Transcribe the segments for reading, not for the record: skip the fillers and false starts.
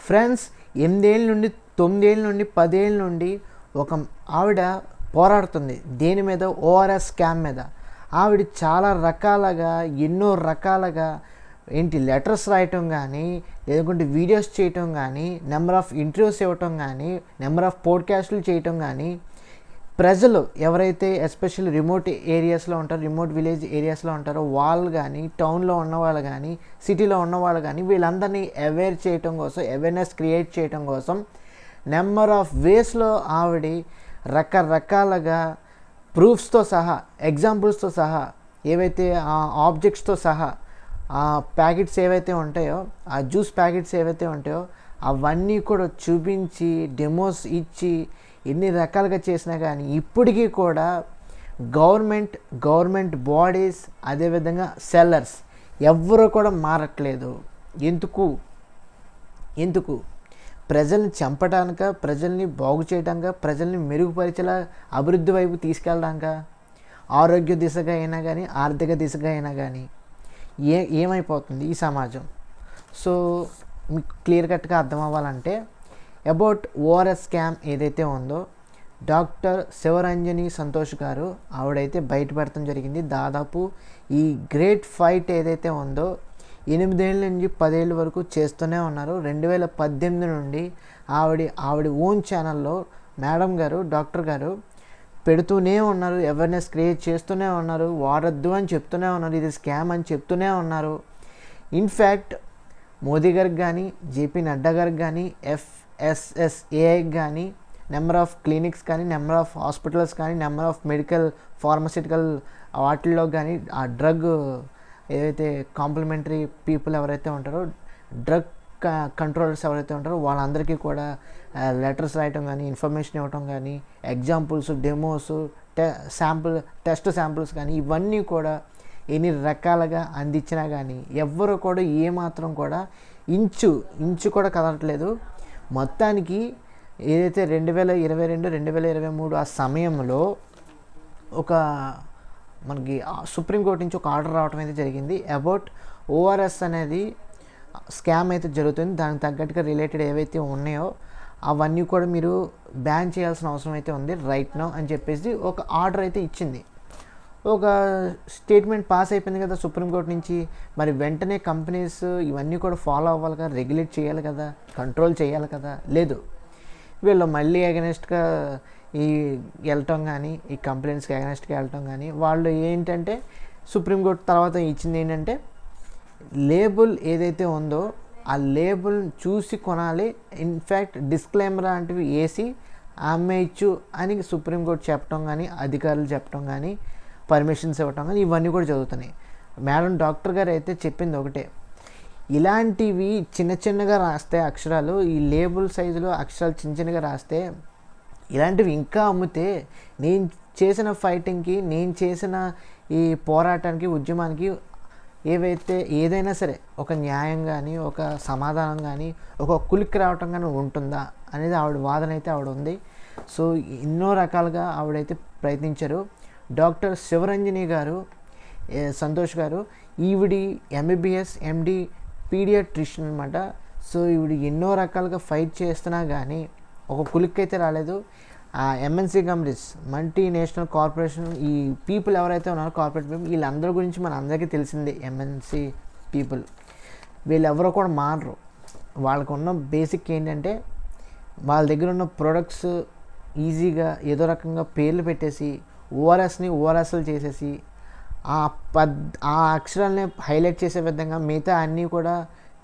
Friends, 8 ఏళ్ళ నుండి 9 ఏళ్ళ నుండి 10 ఏళ్ళ నుండి ఒక ఆవిడ పోరాడుతుంది దేని మీద? ఓఆర్ఎస్ స్కామ్ మీద. ఆవిడ చాలా రకాలుగా ఎన్నో రకాలుగా లెటర్స్ రాయటం కానీ, లేకుంటే వీడియోస్ చేయటం కానీ, నెంబర్ ఆఫ్ ఇంటర్వ్యూస్ ఇవ్వటం కానీ, నెంబర్ ఆఫ్ పోడ్కాస్ట్లు చేయటం కానీ, ప్రజలు ఎవరైతే ఎస్పెషల్లీ రిమోట్ ఏరియాస్లో ఉంటారో, రిమోట్ విలేజ్ ఏరియాస్లో ఉంటారో వాళ్ళు కానీ, టౌన్లో ఉన్నవాళ్ళు కానీ, సిటీలో ఉన్నవాళ్ళు కానీ, వీళ్ళందరినీ అవేర్ చేయటం కోసం, అవేర్నెస్ క్రియేట్ చేయటం కోసం నెంబర్ ఆఫ్ వేస్లో ఆవిడ రకరకాలుగా ప్రూఫ్స్తో సహా, ఎగ్జాంపుల్స్తో సహా, ఏవైతే ఆ ఆబ్జెక్ట్స్తో సహా, ఆ ప్యాకెట్స్ ఏవైతే ఉంటాయో, ఆ జ్యూస్ ప్యాకెట్స్ ఏవైతే ఉంటాయో అవన్నీ కూడా చూపించి డెమోస్ ఇచ్చి ఎన్ని రకాలుగా చేసినా కానీ ఇప్పటికీ కూడా గవర్నమెంట్ బాడీస్, అదేవిధంగా సెల్లర్స్ ఎవ్వరూ కూడా మారట్లేదు. ఎందుకు ప్రజల్ని చంపడానిక, ప్రజల్ని బాగు చేయడానిక, ప్రజల్ని మెరుగుపరిచేలా అభివృద్ధి వైపు తీసుకెళ్ళడానిక, ఆరోగ్య దిశగా అయినా కానీ, ఆర్థిక దిశగా అయినా కానీ ఏమైపోతుంది ఈ సమాజం? సో మీకు క్లియర్ కట్గా అర్థం అవ్వాలంటే అబౌట్ ఓఆర్ఎస్ స్కామ్ ఏదైతే ఉందో, డాక్టర్ శివరంజని సంతోష్ గారు ఆవిడైతే బయటపడటం జరిగింది. దాదాపు ఈ గ్రేట్ ఫైట్ ఏదైతే ఉందో 8 ఏళ్ళ నుంచి 10 ఏళ్ళ వరకు చేస్తూనే ఉన్నారు. 2018 నుండి ఆవిడ ఓన్ ఛానల్లో మేడం గారు, డాక్టర్ గారు పెడుతూనే ఉన్నారు, అవేర్నెస్ క్రియేట్ చేస్తూనే ఉన్నారు, వాడద్దు అని చెప్తూనే ఉన్నారు, ఇది స్కామ్ అని చెప్తూనే ఉన్నారు. ఇన్ఫ్యాక్ట్ మోదీ గారికి కానీ, జేపీ నడ్డా గారికి కానీ, FSSAIకి కానీ, నెంబర్ ఆఫ్ క్లినిక్స్ కానీ, నెంబర్ ఆఫ్ హాస్పిటల్స్ కానీ, నెంబర్ ఆఫ్ మెడికల్ ఫార్మస్యూటికల్ వాటిల్లో కానీ, ఆ డ్రగ్ ఏదైతే కాంప్లిమెంటరీ పీపుల్ ఎవరైతే ఉంటారో, డ్రగ్ కంట్రోలర్స్ ఎవరైతే ఉంటారో వాళ్ళందరికీ కూడా లెటర్స్ రాయటం కానీ, ఇన్ఫర్మేషన్ ఇవ్వటం కానీ, ఎగ్జాంపుల్స్, డెమోస్, టెస్ట్ శాంపుల్స్ కానీ ఇవన్నీ కూడా ఎన్ని రకాలుగా అందించినా కానీ ఎవ్వరూ కూడా ఏమాత్రం కూడా ఇంచు కూడా కదలట్లేదు. మొత్తానికి ఏదైతే 2022, 2023 ఆ సమయంలో ఒక మనకి సుప్రీంకోర్టు నుంచి ఒక ఆర్డర్ రావడం అయితే జరిగింది. అబౌట్ ఓఆర్ఎస్ అనేది స్కామ్ అయితే జరుగుతుంది, దానికి తగ్గట్టుగా రిలేటెడ్ ఏవైతే ఉన్నాయో అవన్నీ కూడా మీరు బ్యాన్ చేయాల్సిన అవసరం అయితే ఉంది రైట్ నౌ అని చెప్పేసి ఒక ఆర్డర్ అయితే ఇచ్చింది. ఒక స్టేట్మెంట్ పాస్ అయిపోయింది కదా సుప్రీంకోర్టు నుంచి. మరి వెంటనే కంపెనీస్ ఇవన్నీ కూడా ఫాలో అవ్వాలి కదా, రెగ్యులేట్ చేయాలి కదా, కంట్రోల్ చేయాలి కదా. లేదు, వీళ్ళు మళ్ళీ అగెనెస్ట్గా వెళ్ళటం కానీ, ఈ కంప్లైంట్స్కి అగెనెస్ట్గా వెళ్ళటం కానీ, వాళ్ళు ఏంటంటే సుప్రీంకోర్టు తర్వాత ఇచ్చింది ఏంటంటే లేబుల్ ఏదైతే ఉందో ఆ లేబుల్ చూసి కొనాలి. ఇన్ఫ్యాక్ట్ డిస్క్లైమర్ లాంటివి వేసి అమ్మేయచ్చు అని సుప్రీంకోర్టు చెప్పడం కానీ, అధికారులు చెప్పడం కానీ, పర్మిషన్స్ ఇవ్వటం కానీ ఇవన్నీ కూడా జరుగుతున్నాయి. మేడం డాక్టర్ గారు అయితే చెప్పింది ఒకటే, ఇలాంటివి చిన్నగా రాస్తే అక్షరాలు, ఈ లేబుల్ సైజులో అక్షరాలు చిన్నగా రాస్తే ఇలాంటివి ఇంకా అమ్మితే నేను చేసిన ఫైటింగ్కి, నేను చేసిన ఈ పోరాటానికి, ఉద్యమానికి ఏదైనా సరే ఒక న్యాయం కానీ, ఒక సమాధానం కానీ, ఒక కులిక్కి రావటం కానీ ఉంటుందా అనేది ఆవిడ వాదన అయితే ఆవిడ ఉంది. సో ఎన్నో రకాలుగా ఆవిడైతే ప్రయత్నించారు. డాక్టర్ శివరంజని గారు, సంతోష్ గారు, ఈవిడి MBBS MD పీడియాట్రిషియన్ అనమాట. సో ఈవిడ ఎన్నో రకాలుగా ఫైట్ చేస్తున్నా కానీ ఒక కులిక్ అయితే రాలేదు. ఆ MNC కంపెనీస్, మల్టీనేషనల్ కార్పొరేషన్, ఈ పీపుల్ ఎవరైతే ఉన్నారో కార్పొరేట్ పీపుల్, వీళ్ళందరి గురించి మన అందరికీ తెలిసిందే. MNC పీపుల్ వీళ్ళెవరో కూడా మారరు. వాళ్ళకు ఉన్న బేసిక్ ఏంటంటే వాళ్ళ దగ్గర ఉన్న ప్రొడక్ట్స్ ఈజీగా ఏదో రకంగా పేర్లు పెట్టేసి ఓఆర్ఎస్ని ఓఆర్ఎస్లు చేసేసి ఆ అక్షరాలని హైలైట్ చేసే విధంగా మిగతా అన్నీ కూడా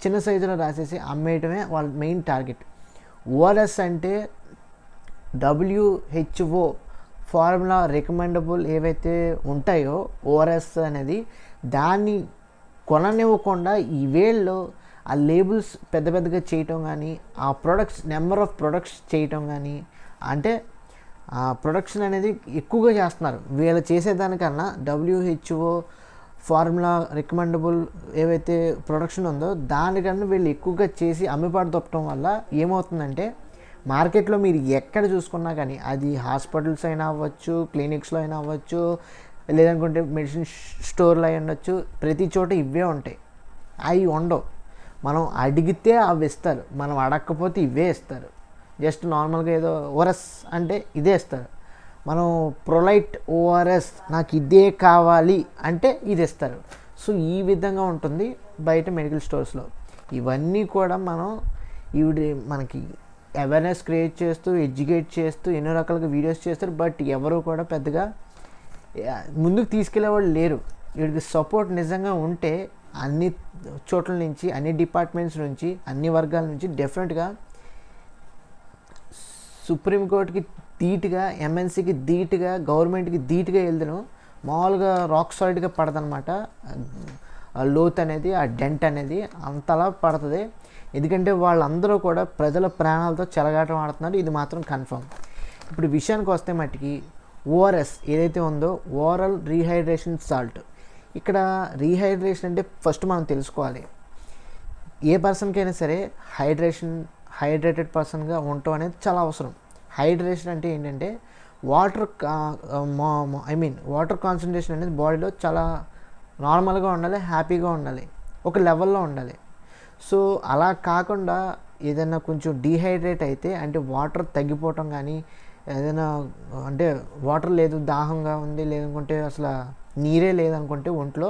చిన్న సైజులో రాసేసి అమ్మేయటమే వాళ్ళ మెయిన్ టార్గెట్. ఓఆర్ఎస్ అంటే WHO ఫార్ములా రికమెండబుల్ ఏవైతే ఉంటాయో ఓఆర్ఎస్ అనేది, దాన్ని కొననివ్వకుండా ఈ వేల్లో ఆ లేబుల్స్ పెద్దగా చేయటం కానీ, ఆ ప్రొడక్ట్స్ నెంబర్ ఆఫ్ ప్రొడక్ట్స్ చేయటం కానీ, అంటే ఆ ప్రొడక్షన్ అనేది ఎక్కువగా చేస్తున్నారు. వీళ్ళు చేసేదానికన్నా WHO ఫార్ములా రికమెండబుల్ ఏవైతే ప్రొడక్షన్ ఉందో దానికన్నా వీళ్ళు ఎక్కువగా చేసి అమ్మిపాటు తప్పడం వల్ల ఏమవుతుందంటే మార్కెట్లో మీరు ఎక్కడ చూసుకున్నా కానీ, అది హాస్పిటల్స్ అయినా అవ్వచ్చు, క్లినిక్స్లో అయినా అవ్వచ్చు, లేదనుకుంటే మెడిసిన్ స్టోర్లో అయి ఉండొచ్చు, ప్రతి చోట ఇవే ఉంటాయి. అవి ఉండవు. మనం అడిగితే అవి ఇస్తారు, మనం అడగకపోతే ఇవే ఇస్తారు. జస్ట్ నార్మల్గా ఏదో ఓఆర్ఎస్ అంటే ఇదే ఇస్తారు. మనం ప్రొలైట్ ఓఆర్ఎస్ నాకు ఇదే కావాలి అంటే ఇది ఇస్తారు. సో ఈ విధంగా ఉంటుంది బయట మెడికల్ స్టోర్స్లో. ఇవన్నీ కూడా మనకి అవేర్నెస్ క్రియేట్ చేస్తూ, ఎడ్యుకేట్ చేస్తూ ఎన్నో రకాలుగా వీడియోస్ చేస్తారు. బట్ ఎవరు కూడా పెద్దగా ముందుకు తీసుకెళ్లేవాళ్ళు లేరు. వీడికి సపోర్ట్ నిజంగా ఉంటే అన్ని చోట్ల నుంచి, అన్ని డిపార్ట్మెంట్స్ నుంచి, అన్ని వర్గాల నుంచి డెఫినెట్గా సుప్రీంకోర్టుకి ధీటుగా, ఎంఎన్సీకి ధీటుగా, గవర్నమెంట్కి ధీటుగా వెళ్తాను. మామూలుగా రాక్ సాలిడ్గా పడదనమాట. లోత్ అనేది, ఆ డెంట్ అనేది అంతలా పడుతుంది. ఎందుకంటే వాళ్ళందరూ కూడా ప్రజల ప్రాణాలతో చెలగాటం ఆడుతున్నారు, ఇది మాత్రం కన్ఫర్మ్. ఇప్పుడు విషయానికి వస్తే మట్టికి ఓఆర్ఎస్ ఏదైతే ఉందో, ఓరల్ రీహైడ్రేషన్ సాల్ట్. ఇక్కడ రీహైడ్రేషన్ అంటే ఫస్ట్ మనం తెలుసుకోవాలి, ఏ పర్సన్కైనా సరే హైడ్రేటెడ్ పర్సన్గా ఉండటం అనేది చాలా అవసరం. హైడ్రేషన్ అంటే ఏంటంటే వాటర్ కాన్సన్ట్రేషన్ అనేది బాడీలో చాలా నార్మల్గా ఉండాలి, హ్యాపీగా ఉండాలి, ఒక లెవెల్లో ఉండాలి. సో అలా కాకుండా ఏదైనా కొంచెం డీహైడ్రేట్ అయితే, అంటే వాటర్ తగ్గిపోవటం కానీ, ఏదైనా అంటే వాటర్ లేదు, దాహంగా ఉంది, లేదనుకుంటే అసలు నీరే లేదనుకుంటే ఒంట్లో,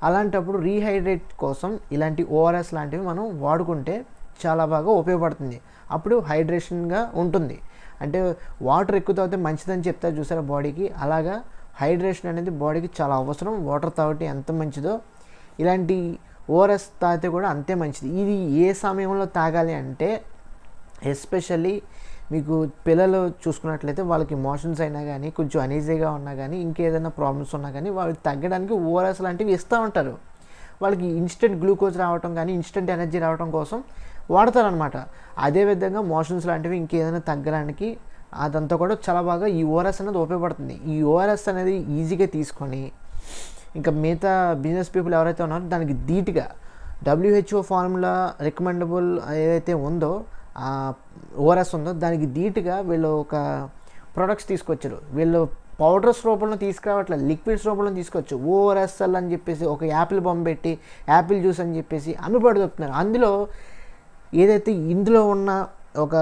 అలాంటప్పుడు రీహైడ్రేట్ కోసం ఇలాంటి ఓఆర్ఎస్ లాంటివి మనం వాడుకుంటే చాలా బాగా ఉపయోగపడుతుంది. అప్పుడు హైడ్రేషన్గా ఉంటుంది. అంటే వాటర్ ఎక్కువ తాగితే మంచిదని చెప్తారు చూసారా బాడీకి, అలాగా హైడ్రేషన్ అనేది బాడీకి చాలా అవసరం. వాటర్ తాగితే ఎంత మంచిదో ఇలాంటి ఓఆర్ఎస్ తాగితే కూడా అంతే మంచిది. ఇది ఏ సమయంలో తాగాలి అంటే, ఎస్పెషల్లీ మీకు పిల్లలు చూసుకున్నట్లయితే వాళ్ళకి మోషన్స్ అయినా కానీ, కొంచెం అనీజీగా ఉన్నా కానీ, ఇంకేదైనా ప్రాబ్లమ్స్ ఉన్నా కానీ వాళ్ళకి తగ్గడానికి ఓఆర్ఎస్ లాంటివి ఇస్తూ ఉంటారు. వాళ్ళకి ఇన్స్టెంట్ గ్లూకోజ్ రావడం కానీ, ఇన్స్టెంట్ ఎనర్జీ రావడం కోసం వాడతారనమాట. అదేవిధంగా మోషన్స్ లాంటివి ఇంకేదైనా తగ్గడానికి అదంతా కూడా చాలా బాగా ఈ ఓఆర్ఎస్ అనేది ఉపయోగపడుతుంది. ఈ ఓఆర్ఎస్ అనేది ఈజీగా తీసుకొని, ఇంకా మిగతా బిజినెస్ పీపుల్ ఎవరైతే ఉన్నారో దానికి ధీటుగా WHO ఫార్ములా రికమెండబుల్ ఏదైతే ఉందో, ఓఆర్ఎస్ ఉందో దానికి ధీటుగా వీళ్ళు ఒక ప్రొడక్ట్స్ తీసుకొచ్చారు. వీళ్ళు పౌడర్స్ రూపంలో తీసుకురావట్లేదు, లిక్విడ్స్ రూపంలో తీసుకొచ్చు. ఓఆర్ఎస్ఎల్ అని చెప్పేసి ఒక యాపిల్ బొమ్మ పెట్టి, యాపిల్ జ్యూస్ అని చెప్పేసి అమ్మిపడి చెప్తున్నారు. అందులో ఏదైతే ఇందులో ఉన్న ఒక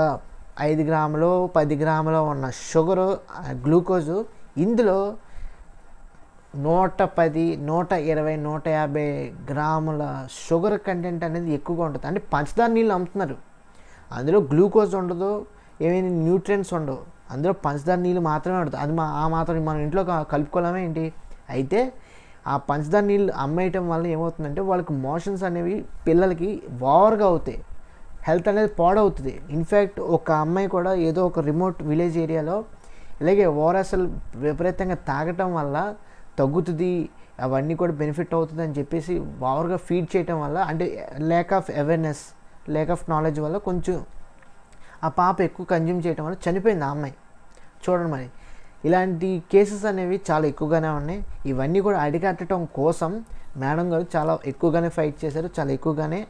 5 గ్రాములో 10 గ్రాములో ఉన్న షుగరు, గ్లూకోజు, ఇందులో 110, 120, 150 గ్రాముల షుగర్ కంటెంట్ అనేది ఎక్కువగా ఉంటుంది. అంటే పంచదార నీళ్ళు అమ్ముతున్నారు, అందులో గ్లూకోజ్ ఉండదు, ఏమైనా న్యూట్రియంట్స్ ఉండవు, అందులో పంచదార నీళ్ళు మాత్రమే ఉంటుంది. అది ఆ మాత్రం మనం ఇంట్లో కలుపుకోలేమే ఏంటి. అయితే ఆ పంచదార నీళ్ళు అమ్మేయటం వల్ల ఏమవుతుందంటే వాళ్ళకి మోషన్స్ అనేవి పిల్లలకి ఓవర్గా అవుతాయి, హెల్త్ అనేది పాడవుతుంది. ఇన్ఫ్యాక్ట్ ఒక అమ్మాయి కూడా ఏదో ఒక రిమోట్ విలేజ్ ఏరియాలో ఇలాగే ఓఆర్ఎస్ఎల్ విపరీతంగా తాగటం వల్ల తగ్గుతుంది, అవన్నీ కూడా బెనిఫిట్ అవుతుంది అని చెప్పేసి ఓవర్గా ఫీడ్ చేయటం వల్ల, అంటే lack of awareness, lack of knowledge వల్ల కొంచెం ఆ పాప ఎక్కువ కన్జ్యూమ్ చేయటం వల్ల చనిపోయింది ఆ అమ్మాయి. చూడండి మరి, ఇలాంటి కేసెస్ అనేవి చాలా ఎక్కువగానే ఉన్నాయి. ఇవన్నీ కూడా అరికట్టడం కోసం మేడం గారు చాలా ఎక్కువగానే ఫైట్ చేశారు. చాలా ఎక్కువగానే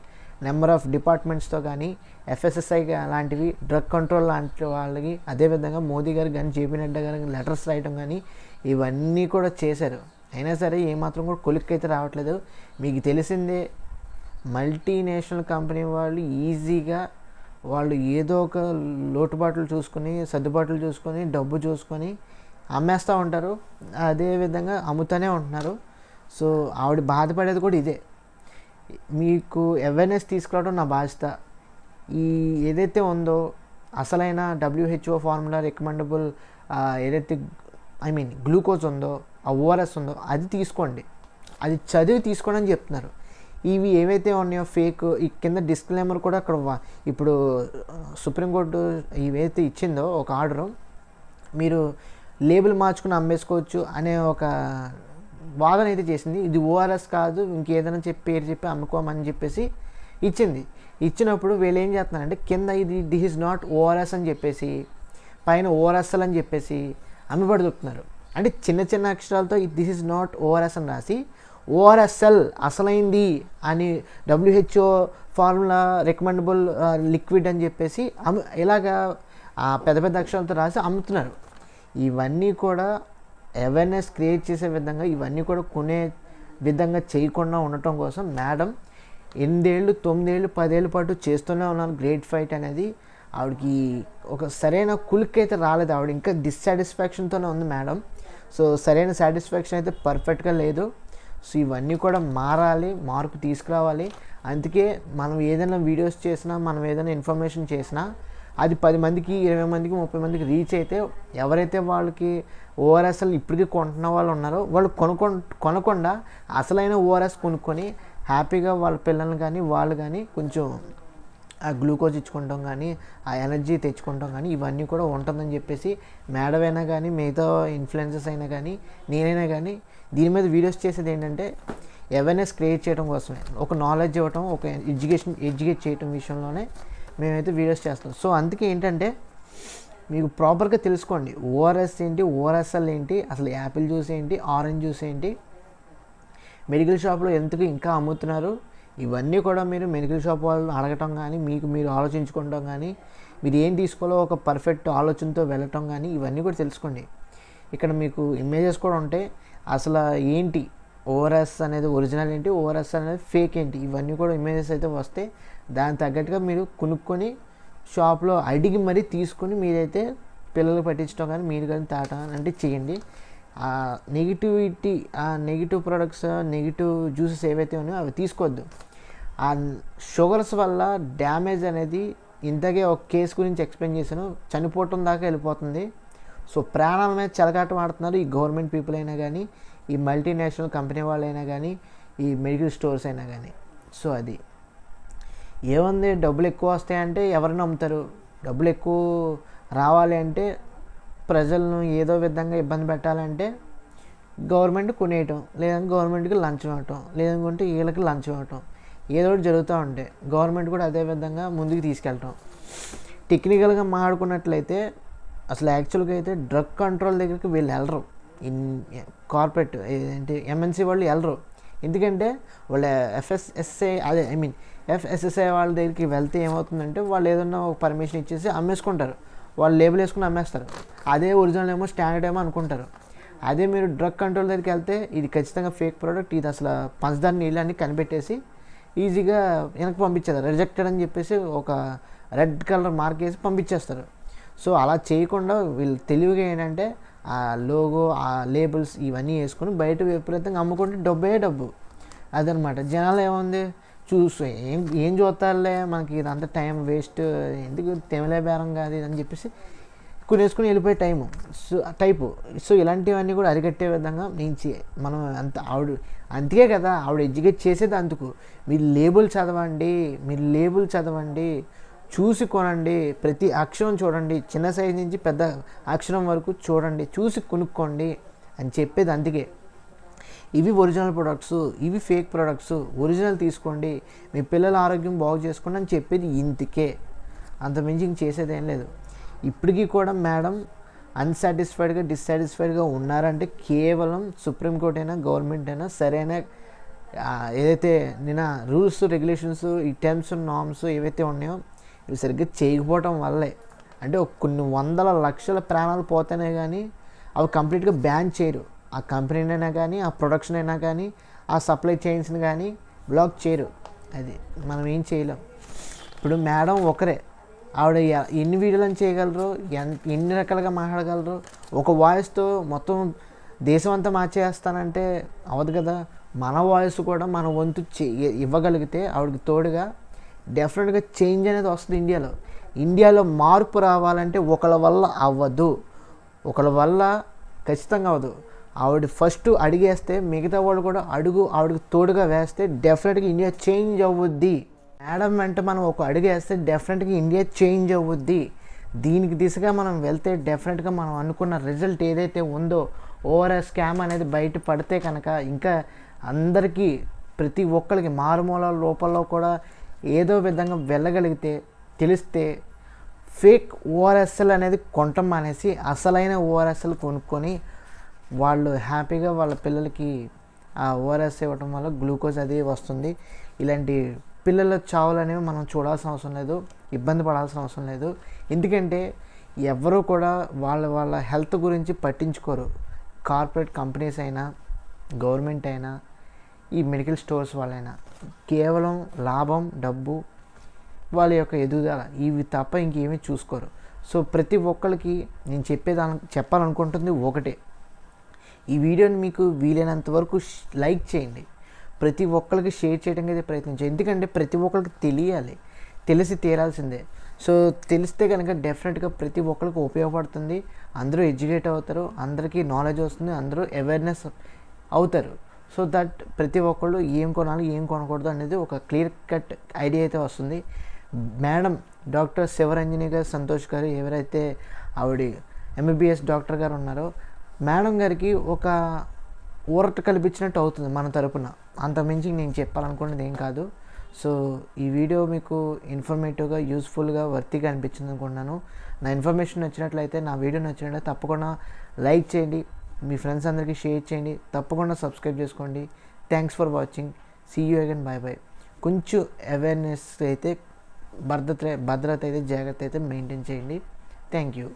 నెంబర్ ఆఫ్ డిపార్ట్మెంట్స్తో కానీ, FSSAI లాంటివి, డ్రగ్ కంట్రోల్ లాంటి వాళ్ళకి, అదేవిధంగా మోదీ గారు కానీ, JP నడ్డా గారికి లెటర్స్ రాయటం కానీ ఇవన్నీ కూడా చేశారు. అయినా సరే ఏమాత్రం కూడా కొలిక్కైతే రావట్లేదు. మీకు తెలిసిందే, మల్టీనేషనల్ కంపెనీ వాళ్ళు ఈజీగా వాళ్ళు ఏదో ఒక లోటుబాట్లు చూసుకొని, సర్దుబాట్లు చూసుకొని, డబ్బు చూసుకొని అమ్మేస్తూ ఉంటారు, అదేవిధంగా అమ్ముతూనే ఉంటున్నారు. సో ఆవిడ బాధపడేది కూడా ఇదే. మీకు అవేర్నెస్ తీసుకురావడం నా బాధ్యత. ఈ ఏదైతే ఉందో అసలైన WHO ఫార్ములా రికమెండబుల్ ఏదైతే గ్లూకోజ్ ఉందో, ఆ ఓఆర్ఎస్ ఉందో అది తీసుకోండి, అది చదివి తీసుకోండి అని చెప్తున్నారు. ఇవి ఏవైతే ఉన్నాయో ఫేక్, ఈ కింద డిస్క్లైమర్ కూడా అక్కడ ఇప్పుడు సుప్రీంకోర్టు ఇవైతే ఇచ్చిందో ఒక ఆర్డరు, మీరు లేబుల్ మార్చుకుని అమ్మేసుకోవచ్చు అనే ఒక వాదన అయితే చేసింది. ఇది ఓఆర్ఎస్ కాదు, ఇంకేదైనా పేరు చెప్పి అమ్ముకోమని చెప్పేసి ఇచ్చింది. ఇచ్చినప్పుడు వీళ్ళు ఏం చేస్తున్నారంటే కింద దిస్ ఈజ్ నాట్ ఓఆర్ఎస్ అని చెప్పేసి, పైన ఓఆర్ఎస్ఎల్ అని చెప్పేసి అమ్మిపడుతున్నారు. అంటే చిన్న చిన్న అక్షరాలతో దిస్ ఈజ్ నాట్ ఓఆర్ఎస్ అని రాసి ఓఆర్ఎస్ఎల్ అసలైంది అని WHO ఫార్ములా రికమెండబుల్ లిక్విడ్ అని చెప్పేసి ఇలాగా పెద్ద పెద్ద అక్షరాలతో రాసి అమ్ముతున్నారు. ఇవన్నీ కూడా అవేర్నెస్ క్రియేట్ చేసే విధంగా, ఇవన్నీ కూడా కొనే విధంగా చేయకుండా ఉండటం కోసం మేడం 8 ఏళ్ళు 9 ఏళ్ళు 10 ఏళ్ళ పాటు చేస్తూనే ఉన్నారు గ్రేట్ ఫైట్ అనేది. ఆవిడకి ఒక సరైన కులిక్ అయితే రాలేదు, ఆవిడ ఇంకా డిస్సాటిస్ఫాక్షన్తోనే ఉంది మేడం. సో సరైన సాటిస్ఫాక్షన్ అయితే పర్ఫెక్ట్గా లేదు. సో ఇవన్నీ కూడా మారాలి, మార్పు తీసుకురావాలి. అందుకే మనం ఏదైనా వీడియోస్ చేసినా, మనం ఏదైనా ఇన్ఫర్మేషన్ చేసినా అది 10 మందికి 20 మందికి 30 మందికి రీచ్ అయితే ఎవరైతే వాళ్ళకి ఓఆర్ఎస్ఎల్ ఇప్పటికీ కొంటున్న వాళ్ళు ఉన్నారో వాళ్ళు కొనకుండా అసలైన ఓఆర్ఎస్ కొనుక్కొని హ్యాపీగా వాళ్ళ పిల్లల్ని కానీ వాళ్ళు కానీ కొంచెం ఆ గ్లూకోజ్ ఇచ్చుకుంటాం కానీ ఆ ఎనర్జీ తెచ్చుకుంటాం కానీ ఇవన్నీ కూడా ఉంటుందని చెప్పేసి మేడం అయినా కానీ మిగతా ఇన్ఫ్లుయెన్సర్స్ అయినా కానీ నేనైనా కానీ దీని మీద వీడియోస్ చేసేది ఏంటంటే అవేర్నెస్ క్రియేట్ చేయడం కోసమే, ఒక నాలెడ్జ్ ఇవ్వటం, ఒక ఎడ్యుకేట్ చేయటం విషయంలోనే మేమైతే వీడియోస్ చేస్తాం. సో అందుకే ఏంటంటే మీకు ప్రాపర్గా తెలుసుకోండి ఓఆర్ఎస్ ఏంటి, ఓఆర్ఎస్ఎల్ ఏంటి, అసలు యాపిల్ జ్యూస్ ఏంటి, ఆరెంజ్ జ్యూస్ ఏంటి, మెడికల్ షాప్లో ఎందుకు ఇంకా అమ్ముతున్నారు, ఇవన్నీ కూడా మీరు మెడికల్ షాప్ వాళ్ళు అడగటం కానీ మీరు ఆలోచించుకోవడం కానీ మీరు ఏం తీసుకోవాలో ఒక పర్ఫెక్ట్ ఆలోచనతో వెళ్ళటం కానీ ఇవన్నీ కూడా తెలుసుకోండి. ఇక్కడ మీకు ఇమేజెస్ కూడా ఉంటాయి, అసలు ఏంటి ఓఆర్ఎస్ అనేది ఒరిజినల్ ఏంటి, ఓఆర్ఎస్ అనేది ఫేక్ ఏంటి, ఇవన్నీ కూడా ఇమేజెస్ అయితే వస్తే దానికి తగ్గట్టుగా మీరు కొనుక్కొని షాప్లో అడిగి మరీ తీసుకొని మీరైతే పిల్లలకు పట్టించడం కానీ మీరు కానీ తాగటం అంటే చేయండి. ఆ నెగిటివిటీ, ఆ నెగిటివ్ ప్రొడక్ట్స్, నెగిటివ్ జ్యూసెస్ ఏవైతే ఉన్నాయో అవి తీసుకోవద్దు. ఆ షుగర్స్ వల్ల డ్యామేజ్ అనేది ఇంతకే ఒక కేసు గురించి ఎక్స్ప్లెయిన్ చేశాను, చనిపోవటం దాకా వెళ్ళిపోతుంది. సో ప్రాణాల మీద చెలగాటం ఆడుతున్నారు ఈ గవర్నమెంట్ పీపుల్ అయినా కానీ, ఈ మల్టీనేషనల్ కంపెనీ వాళ్ళైనా కానీ, ఈ మెడికల్ స్టోర్స్ అయినా కానీ. సో అది ఏముంది, డబ్బులు ఎక్కువ వస్తాయంటే ఎవరిని నమ్ముతారు, డబ్బులు ఎక్కువ రావాలి అంటే ప్రజలను ఏదో విధంగా ఇబ్బంది పెట్టాలంటే గవర్నమెంట్ కొనేయటం, లేదంటే గవర్నమెంట్కి లంచం ఇవ్వటం, లేదంటే వీళ్ళకి లంచం ఇవ్వటం, ఏదో ఒకటి జరుగుతూ ఉంటే గవర్నమెంట్ కూడా అదే విధంగా ముందుకు తీసుకెళ్ళటం. టెక్నికల్గా మాట్లాడుకున్నట్లయితే అసలు యాక్చువల్గా అయితే డ్రగ్ కంట్రోల్ దగ్గరికి వీళ్ళు వెళ్ళరు, కార్పొరేట్ ఏంటి ఎంఎన్సీ వాళ్ళు వెళ్ళరు. ఎందుకంటే వాళ్ళ ఎఫ్ఎస్ఎస్ఐ వాళ్ళ దగ్గరికి వెళ్తే ఏమవుతుందంటే వాళ్ళు ఏదన్నా ఒక పర్మిషన్ ఇచ్చేసి అమ్మేసుకుంటారు, వాళ్ళు లేబుల్ వేసుకుని అమ్మేస్తారు, అదే ఒరిజినల్ ఏమో స్టాండర్డ్ ఏమో అనుకుంటారు. అదే మీరు డ్రగ్ కంట్రోల్ దగ్గరికి వెళ్తే ఇది ఖచ్చితంగా ఫేక్ ప్రోడక్ట్, ఇది అసలు పంచదార నీళ్ళు అన్నీ కనిపెట్టేసి ఈజీగా వెనక్కి పంపించేస్తారు, రిజెక్టెడ్ అని చెప్పేసి ఒక రెడ్ కలర్ మార్క్ వేసి పంపించేస్తారు. సో అలా చేయకుండా వీళ్ళు తెలివిగా ఏంటంటే ఆ లోగో, ఆ లేబుల్స్ ఇవన్నీ వేసుకొని బయట విపరీతంగా అమ్ముకుంటే డబ్బు. అదనమాట. జనాలు ఏముంది ఏం చూస్తారులే, మనకి ఇదంతా టైం వేస్ట్, ఎందుకు తెమలే బేరం కాదు అని చెప్పేసి కొనేసుకుని వెళ్ళిపోయే టైపు. సో ఇలాంటివన్నీ కూడా అరికట్టే విధంగా మనం అందుకే కదా ఆవిడ ఎడ్యుకేట్ చేసేది అందుకు. మీరు లేబుల్ చదవండి, చూసి కొనండి, ప్రతి అక్షరం చూడండి, చిన్న సైజు నుంచి పెద్ద అక్షరం వరకు చూడండి, చూసి కొనుక్కోండి అని చెప్పేది అందుకే. ఇవి ఒరిజినల్ ప్రొడక్ట్స్, ఇవి ఫేక్ ప్రొడక్ట్స్, ఒరిజినల్ తీసుకోండి, మీ పిల్లల ఆరోగ్యం బాగు చేసుకోండి అని చెప్పేది ఇందుకే, అంతమించి ఇంక చేసేది ఏం లేదు. ఇప్పటికీ కూడా మేడం డిస్సాటిస్ఫైడ్గా ఉన్నారంటే కేవలం సుప్రీంకోర్టు అయినా గవర్నమెంట్ అయినా సరైన ఏదైతే రూల్స్ రెగ్యులేషన్స్, ఈ టర్మ్స్ నార్మ్స్ ఏవైతే ఉన్నాయో ఇవి సరిగ్గా చేయకపోవటం వల్లే. అంటే కొన్ని వందల లక్షల ప్రాణాలు పోతేనే కానీ అవి కంప్లీట్గా బ్యాన్ చేయరు. ఆ కంపెనీనైనా కానీ, ఆ ప్రొడక్షన్ అయినా కానీ, ఆ సప్లై చైన్స్ని కానీ బ్లాక్ చేయరు. అది మనం ఏం చేయలేం. ఇప్పుడు మేడం ఒకరే, ఆవిడ ఎన్ని వీడియోలను చేయగలరు, ఎన్ని రకాలుగా మాట్లాడగలరు, ఒక వాయిస్తో మొత్తం దేశం అంతా మార్చేస్తానంటే అవదు కదా. మన వాయిస్ కూడా మన వంతు ఇవ్వగలిగితే ఆవిడకి తోడుగా డెఫినెట్గా చేంజ్ అనేది వస్తుంది. ఇండియాలో మార్పు రావాలంటే ఒకళ్ళ వల్ల అవ్వదు, ఒకళ్ళ వల్ల ఖచ్చితంగా అవ్వదు. ఆవిడ ఫస్ట్ అడిగేస్తే మిగతా వాళ్ళు కూడా ఆవిడకి తోడుగా వేస్తే డెఫినెట్గా ఇండియా చేంజ్ అవ్వుద్ది. మేడం అంటే మనం ఒక అడుగు వేస్తే డెఫినెట్గా ఇండియా చేంజ్ అవ్వుద్ది. దీనికి దిశగా మనం వెళ్తే డెఫినెట్గా మనం అనుకున్న రిజల్ట్ ఏదైతే ఉందో, ఓఆర్ఎస్ స్కామ్ అనేది బయట పడితే కనుక ఇంకా అందరికీ ప్రతి ఒక్కరికి మారుమూల లోపల్లో కూడా ఏదో విధంగా వెళ్ళగలిగితే తెలిస్తే ఫేక్ ఓఆర్ఎస్ఎల్ అనేది కొంటం మానేసి అసలైన ఓఆర్ఎస్ఎల్ కొనుక్కొని వాళ్ళు హ్యాపీగా వాళ్ళ పిల్లలకి ఆ ఓఆర్ఎస్ ఇవ్వటం వల్ల గ్లూకోజ్ అది వస్తుంది. ఇలాంటి పిల్లల చావులు అనేవి మనం చూడాల్సిన అవసరం లేదు, ఇబ్బంది పడాల్సిన అవసరం లేదు. ఎందుకంటే ఎవరు కూడా వాళ్ళ హెల్త్ గురించి పట్టించుకోరు. కార్పొరేట్ కంపెనీస్ అయినా, గవర్నమెంట్ అయినా, ఈ మెడికల్ స్టోర్స్ వాళ్ళైనా. కేవలం లాభం, డబ్బు, వాళ్ళ యొక్క ఎదుగుదల ఇవి తప్ప ఇంకేమీ చూసుకోరు. సో ప్రతి ఒక్కరికి నేను చెప్పాలనుకుంటుంది ఒకటే, ఈ వీడియోని మీకు వీలైనంత వరకు లైక్ చేయండి, ప్రతి ఒక్కరికి షేర్ చేయడానికి అయితే ప్రయత్నించండి. ఎందుకంటే ప్రతి ఒక్కరికి తెలియాలి, తెలిసి తీరాల్సిందే. సో తెలిస్తే కనుక డెఫినెట్గా ప్రతి ఒక్కరికి ఉపయోగపడుతుంది, అందరూ ఎడ్యుకేట్ అవుతారు, అందరికీ నాలెడ్జ్ వస్తుంది, అందరూ అవేర్నెస్ అవుతారు. సో దట్ ప్రతి ఒక్కళ్ళు ఏం కొనాలి ఏం కొనకూడదు అనేది ఒక క్లియర్ కట్ ఐడియా అయితే వస్తుంది. మేడం డాక్టర్ శివరంజని గారు సంతోష్ గారు ఎవరైతే ఆవిడ ఎంబీబీఎస్ డాక్టర్ గారు ఉన్నారో, మేడం గారికి ఒక ఊరట కల్పించినట్టు అవుతుంది మన తరపున. అంతమించి నేను చెప్పాలనుకున్నది ఏం కాదు. సో ఈ వీడియో మీకు ఇన్ఫర్మేటివ్గా, యూస్ఫుల్గా, వర్తిగా అనిపించింది అనుకుంటున్నాను. నా ఇన్ఫర్మేషన్ నచ్చినట్లయితే, నా వీడియో నచ్చినట్లయితే తప్పకుండా లైక్ చేయండి, మీ ఫ్రెండ్స్ అందరికీ షేర్ చేయండి, తప్పకుండా సబ్స్క్రైబ్ చేసుకోండి. Thanks for watching. See you again. Bye bye. కొంచెం అవేర్నెస్ అయితే, భద్రత అయితే, జాగ్రత్త అయితే మెయింటైన్ చేయండి. Thank you.